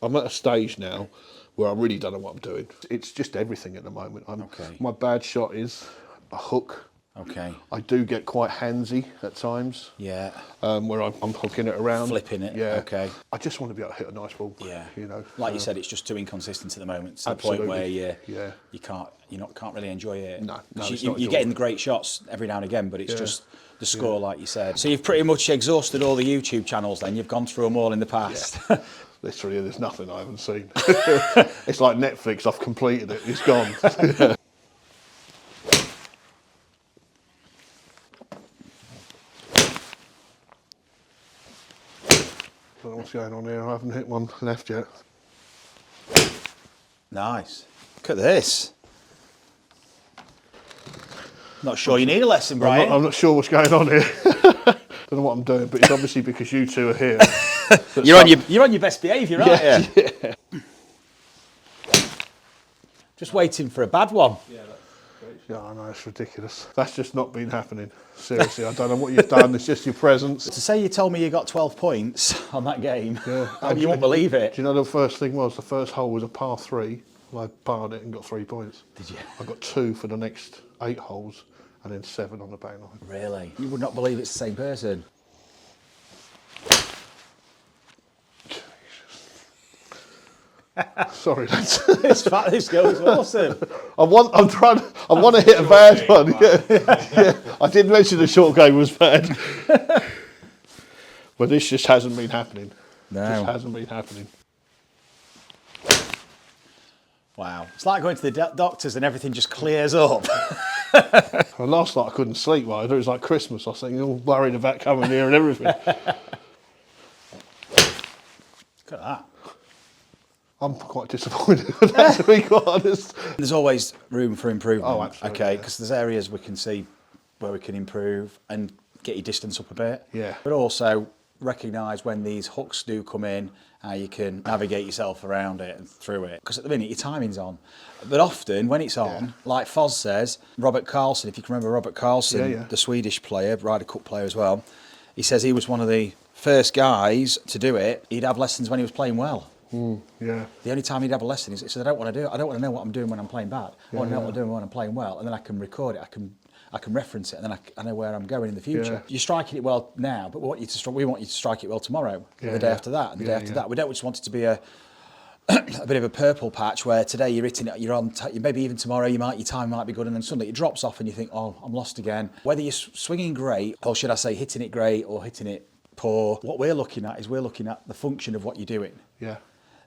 I'm at a stage now where I really don't know what I'm doing. It's just everything at the moment. Okay. My bad shot is a hook. Okay. I do get quite handsy at times. Yeah. Where I'm hooking it around. Flipping it. Yeah. Okay. I just want to be able to hit a nice ball. Yeah. You know. Like you said, it's just too inconsistent at the moment. To Absolutely. the point where you can't really enjoy it. No, you're getting the great shots every now and again, but it's just the score, like you said. So you've pretty much exhausted all the YouTube channels. Then you've gone through them all in the past. Yeah. Literally, there's nothing I haven't seen. It's like Netflix. I've completed it. It's gone. I don't know what's going on here. I haven't hit one left yet. Nice. Look at this. Not sure you need a lesson, Brian. I'm not sure what's going on here. Don't know what I'm doing, but it's obviously because you two are here. You're on your best behaviour, aren't you? Yeah. Just waiting for a bad one. Yeah, I know, it's ridiculous. That's just not been happening. Seriously, I don't know what you've done. It's just your presence. To say you told me you got 12 points on that game, Yeah. you won't believe it. Do you know the first thing was? The first hole was a par 3. And I parred it and got 3 points. Did you? I got 2 for the next 8 holes and then 7 on the back line. Really? You would not believe it's the same person. Sorry, lads. This goes awesome. I want to hit a bad one. Yeah. I did mention the short game was bad. But this just hasn't been happening. No. Just hasn't been happening. Wow. It's like going to the doctors and everything just clears up. And last night I couldn't sleep. Right? It was like Christmas. I was thinking, all worried about coming here and everything. Look at that. I'm quite disappointed with that, to be quite honest. There's always room for improvement. Oh, absolutely. Okay, because there's areas we can see where we can improve and get your distance up a bit. Yeah. But also recognise when these hooks do come in, how you can navigate yourself around it and through it. Because at the minute your timing's on. But often when it's on, like Foz says, Robert Karlsson, if you can remember Robert Karlsson, the Swedish player, Ryder Cup player as well, he says he was one of the first guys to do it. He'd have lessons when he was playing well. Yeah. The only time he'd have a lesson is he said, I don't want to do it. I don't want to know what I'm doing when I'm playing bad. I want to know what I'm doing when I'm playing well, and then I can record it. I can reference it, and then I know where I'm going in the future. Yeah. You're striking it well now, but we want you to strike it well tomorrow, the day after that, and the day after that. We don't just want it to be a bit of a purple patch where today you're hitting it, you're on. Maybe even tomorrow your time might be good, and then suddenly it drops off, and you think, oh, I'm lost again. Whether you're swinging great, or should I say hitting it great, or hitting it poor, what we're looking at is the function of what you're doing. Yeah.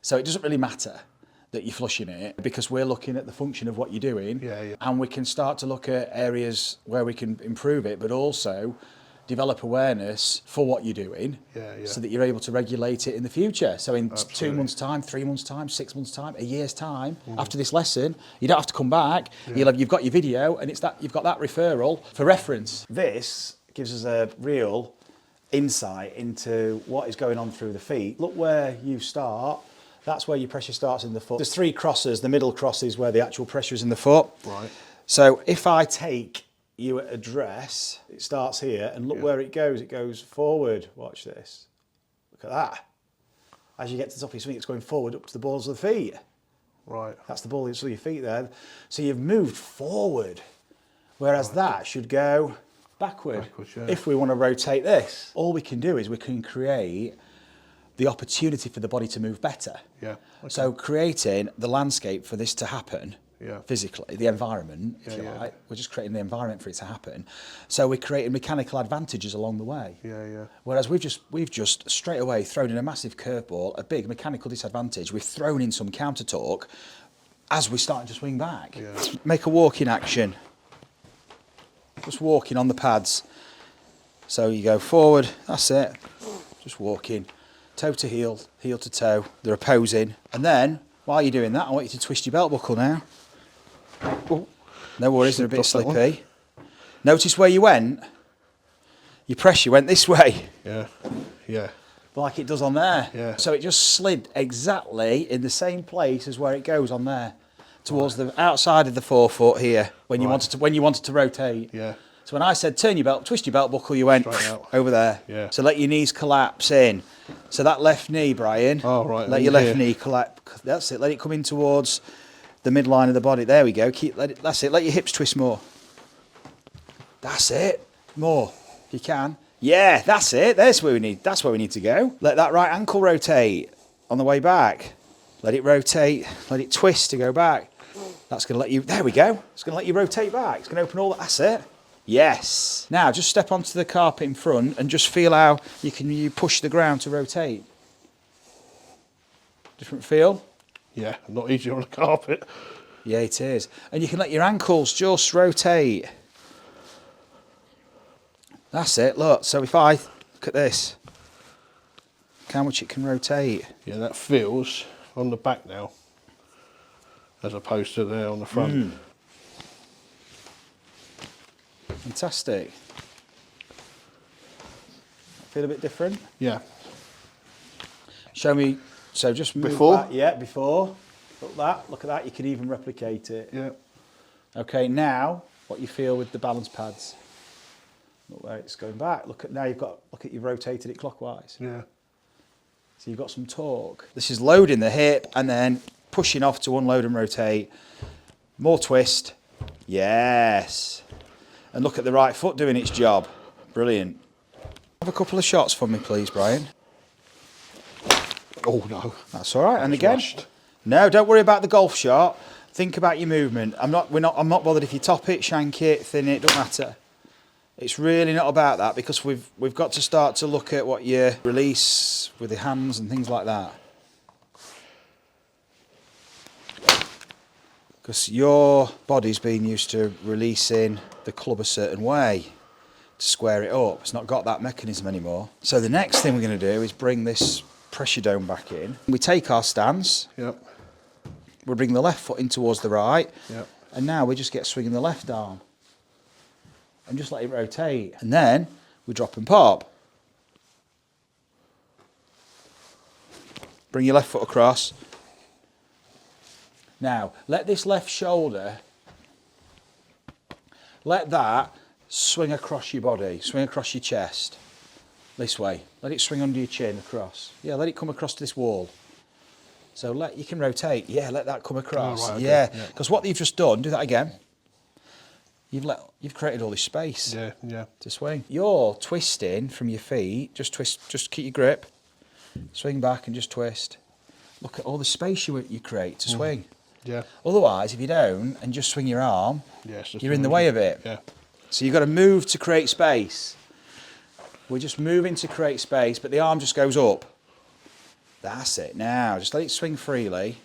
So it doesn't really matter that you're flushing it because we're looking at the function of what you're doing, and we can start to look at areas where we can improve it, but also develop awareness for what you're doing so that you're able to regulate it in the future. So in 2 months' time, 3 months' time, 6 months' time, a year's time, after this lesson, you don't have to come back. You've got your video, and you've got that referral for reference. This gives us a real insight into what is going on through the feet. Look where you start. That's where your pressure starts in the foot. There's 3 crosses. The middle cross is where the actual pressure is in the foot. Right. So if I take you at address, it starts here, and look where it goes. It goes forward. Watch this. Look at that. As you get to the top of your swing, it's going forward up to the balls of the feet. Right. That's the ball of your feet there. So you've moved forward, whereas that should go backward. If we want to rotate this, all we can do is we can create the opportunity for the body to move better. Yeah. Okay. So creating the landscape for this to happen physically, the environment, if you like, we're just creating the environment for it to happen. So we're creating mechanical advantages along the way. Whereas we've just straight away thrown in a massive curveball, a big mechanical disadvantage. We've thrown in some counter torque as we're starting to swing back. Make a walking action. Just walking on the pads. So you go forward, that's it. Just walking. Toe to heel, heel to toe. They're opposing. And then, while you're doing that, I want you to twist your belt buckle now. Oh. No worries, they're a bit slippy. Notice where you went. Your pressure went this way. Yeah. Like it does on there. Yeah. So it just slid exactly in the same place as where it goes on there. Towards the outside of the forefoot here, when you wanted to rotate. Yeah. So when I said turn your belt, twist your belt buckle, you went over there. Yeah. So let your knees collapse in. So that left knee, Brian. Oh, right. Let your left knee collapse. That's it. Let it come in towards the midline of the body. There we go. That's it. Let your hips twist more. That's it. More, if you can. Yeah, that's it. That's where we need to go. Let that right ankle rotate on the way back. Let it rotate. Let it twist to go back. That's going to let you, there we go. It's going to let you rotate back. It's going to open all that. That's it. Yes. Now just step onto the carpet in front and just feel how you push the ground to rotate. Different feel? Yeah, not easier on the carpet. Yeah, it is. And you can let your ankles just rotate. That's it, look. So if I look at this, look how much it can rotate. Yeah, that feels on the back now, as opposed to there on the front. Fantastic. Feel a bit different? Yeah. Show me, so just move Before? back. Yeah, before. Look at that, you can even replicate it. Yeah. Okay, now, what you feel with the balance pads. Look where it's going back. Look at you've rotated it clockwise. Yeah. So you've got some torque. This is loading the hip and then pushing off to unload and rotate. More twist. Yes. And look at the right foot doing its job. Brilliant. Have a couple of shots for me, please, Brian. Oh no. That's all right. And again. Rushed. No, don't worry about the golf shot. Think about your movement. I'm not bothered if you top it, shank it, thin it, don't matter. It's really not about that, because we've got to start to look at what you release with the hands and things like that. Because your body's been used to releasing the club a certain way to square it up. It's not got that mechanism anymore. So the next thing we're going to do is bring this pressure dome back in. We take our stance. Yep. We bring the left foot in towards the right. Yep. And now we just get swinging the left arm. And just let it rotate. And then we drop and pop. Bring your left foot across. Now, let this left shoulder, let that swing across your body, swing across your chest. This way. Let it swing under your chin across. Yeah, let it come across to this wall. So you can rotate. Yeah, let that come across. Oh, right, okay. Yeah, because what you've just done, do that again. You've created all this space. Yeah. To swing. You're twisting from your feet. Just twist. Just keep your grip. Swing back and just twist. Look at all the space you create to swing. Yeah. Otherwise, if you don't and just swing your arm, you're in the way of it. Yeah. So you've got to move to create space. We're just moving to create space, but the arm just goes up. That's it. Now, just let it swing freely.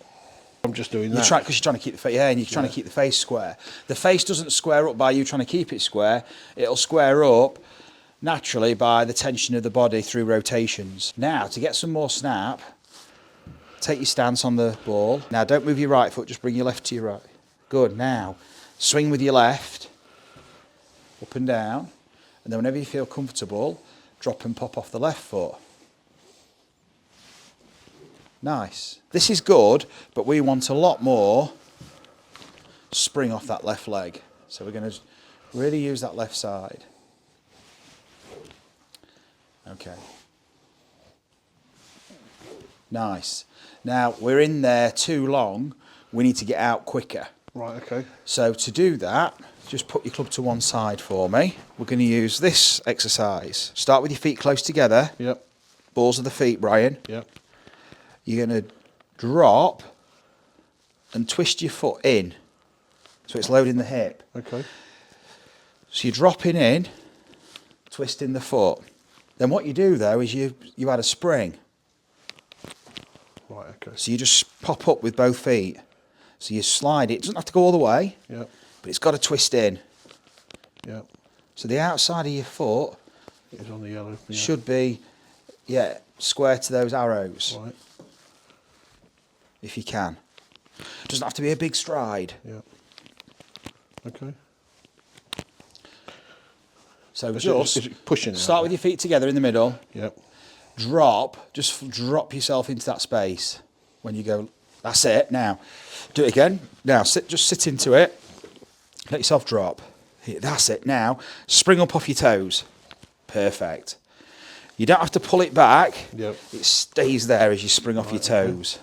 I'm just doing that. Because you're trying to keep the face, and you're trying to keep the face square. The face doesn't square up by you trying to keep it square. It'll square up naturally by the tension of the body through rotations. Now, to get some more snap, take your stance on the ball. Now, don't move your right foot, just bring your left to your right. Good. Now, swing with your left, up and down, and then whenever you feel comfortable, drop and pop off the left foot. Nice. This is good, but we want a lot more spring off that left leg. So we're going to really use that left side. Okay. Nice. Now, we're in there too long. We need to get out quicker. Right, okay. So to do that, just put your club to one side for me. We're going to use this exercise. Start with your feet close together. Yep. Balls of the feet, Brian. Yep. You're going to drop and twist your foot in. So it's loading the hip. Okay. So you're dropping in, twisting the foot. Then what you do though is you add a spring. Right, okay. So you just pop up with both feet. So you slide it. It doesn't have to go all the way. Yep. But it's got to twist in. Yep. So the outside of your foot It's on the yellow. Yeah. should be, square to those arrows. Right. If you can. Doesn't have to be a big stride. Yep. Okay. So Is just it pushing. start with your feet together in the middle. Yep. Just drop yourself into that space when you go. That's it. Now, do it again. Now, just sit into it. Let yourself drop. That's it. Now, spring up off your toes. Perfect. You don't have to pull it back. Yep. It stays there as you spring off your toes.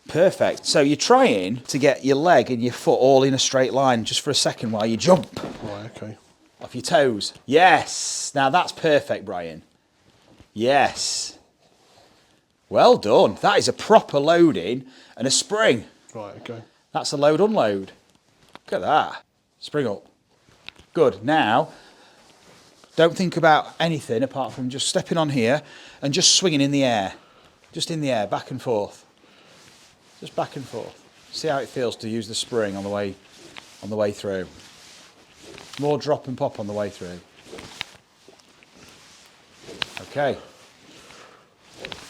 Perfect. So you're trying to get your leg and your foot all in a straight line just for a second while you jump. Right, okay. Off your toes. Yes. Now that's perfect, Brian. Yes. Well done. That is a proper loading and a spring. Right, okay. That's a load unload. Look at that. Spring up. Good. Now, don't think about anything apart from just stepping on here and just swinging in the air. Just in the air, back and forth. Just back and forth. See how it feels to use the spring on the way through. More drop and pop on the way through. Okay.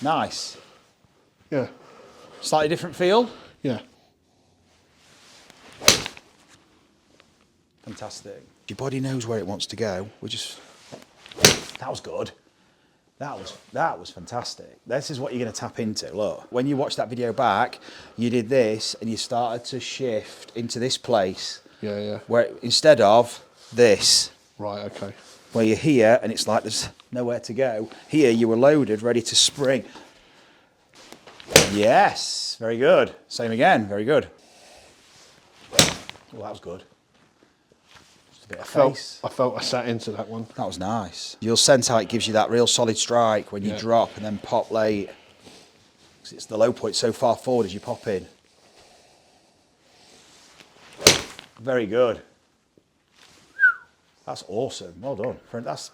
Nice. Yeah. Slightly different feel? Yeah. Fantastic. Your body knows where it wants to go. That was good. That was fantastic. This is what you're going to tap into. Look, when you watch that video back, you did this and you started to shift into this place. Yeah, yeah. Where instead of this. Right, okay. Where you're here and it's like there's nowhere to go. Here you were loaded, ready to spring. Yes, very good. Same again, very good. Well, that was good. Just a bit of face. I felt I sat into that one. That was nice. You'll sense how it gives you that real solid strike when you drop and then pop late. 'Cause it's the low point so far forward as you pop in. Very good. That's awesome. Well done. That's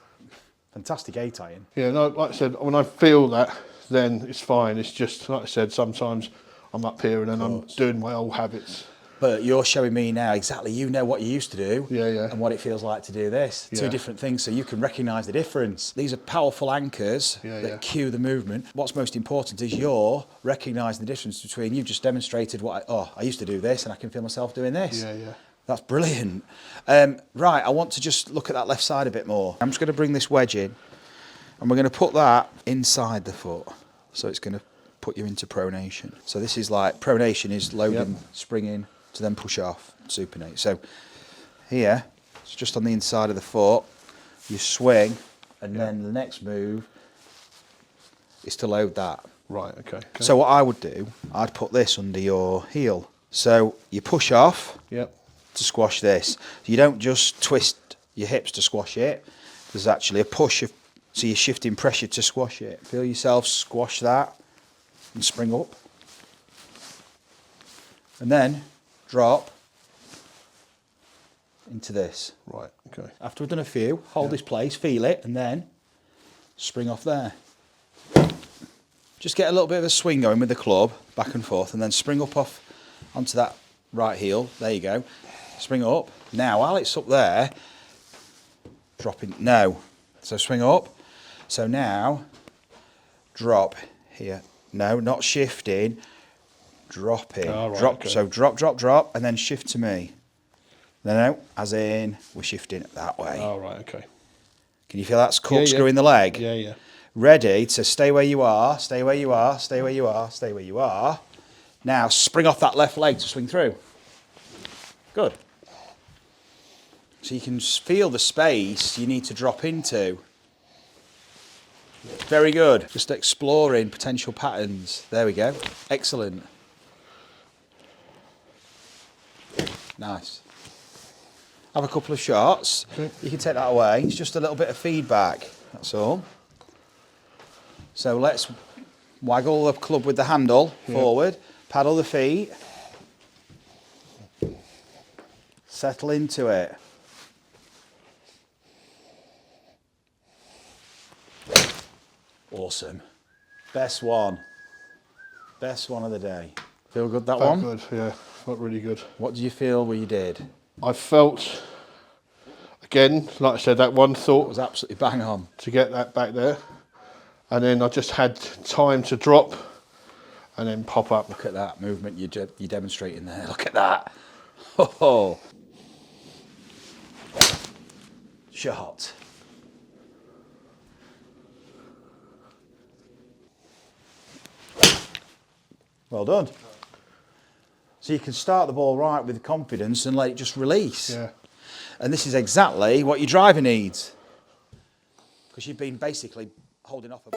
fantastic A-tying. Yeah, no, like I said, when I feel that, then it's fine. It's just, like I said, sometimes I'm up here and then I'm doing my old habits. But you're showing me now exactly, you know what you used to do and what it feels like to do this. Yeah. Two different things, so you can recognise the difference. These are powerful anchors that cue the movement. What's most important is you're recognising the difference between, you've just demonstrated I used to do this and I can feel myself doing this. Yeah, yeah. That's brilliant. Right, I want to just look at that left side a bit more. I'm just going to bring this wedge in and we're going to put that inside the foot. So it's going to put you into pronation. So this is like, pronation is loading, springing to then push off, supinate. So here, it's just on the inside of the foot, you swing and then the next move is to load that. Right, okay. So what I would do, I'd put this under your heel. So you push off. Yep. To squash this. You don't just twist your hips to squash it. There's actually a push, so you're shifting pressure to squash it. Feel yourself squash that and spring up. And then drop into this. Right, okay. After we've done a few, hold this place, feel it, and then spring off there. Just get a little bit of a swing going with the club, back and forth, and then spring up off onto that right heel. There you go. Spring up. Now, while it's up there, dropping. No. So swing up. So now, drop here. No, not shifting. Dropping. Oh, right, drop. okay. So drop, drop, drop, and then shift to me. No, as in we're shifting that way. Oh, right, okay. Can you feel that corkscrewing the leg? Yeah, yeah. Ready to stay where you are, stay where you are, stay where you are, stay where you are. Now spring off that left leg to swing through. Good. So you can feel the space you need to drop into. Very good. Just exploring potential patterns. There we go. Excellent. Nice. Have a couple of shots. Okay. You can take that away. It's just a little bit of feedback. That's all. So let's waggle the club with the handle forward. Paddle the feet. Settle into it. Awesome. Best one. Best one of the day. Feel good, that one? Felt good, yeah. Felt really good. What did you feel when you did? I felt, again, like I said, that one It thought was absolutely bang on. to get that back there. And then I just had time to drop and then pop up. Look at that movement you're demonstrating there. Look at that. Oh. Shot. Well done. So you can start the ball right with confidence and let it just release. Yeah. And this is exactly what your driver needs. Because you've been basically holding off a